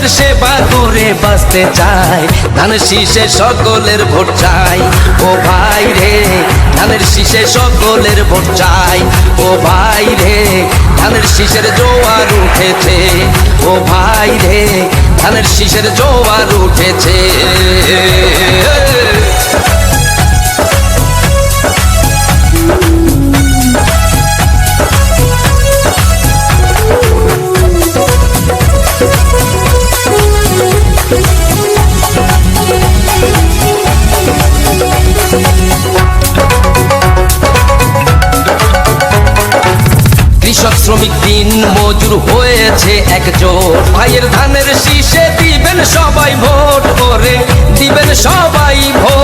জনগণের সেবা করে বাঁচতে চাই, ধানের শীষে সকলের ভোট চাই। ও ভাই রে ধানের শীষে সকলের ভোট চাই। ও ভাই রে ধানের শীষের জোয়ার উঠেছে। ও ভাই রে ধানের শীষের জোয়ার উঠেছে। কৃষক শ্রমিক দিন মজুর হয়েছে একজোট, ভাইয়ের ধানের শীষে দিবেন সবাই ভোট করে, দিবেন সবাই ভোট।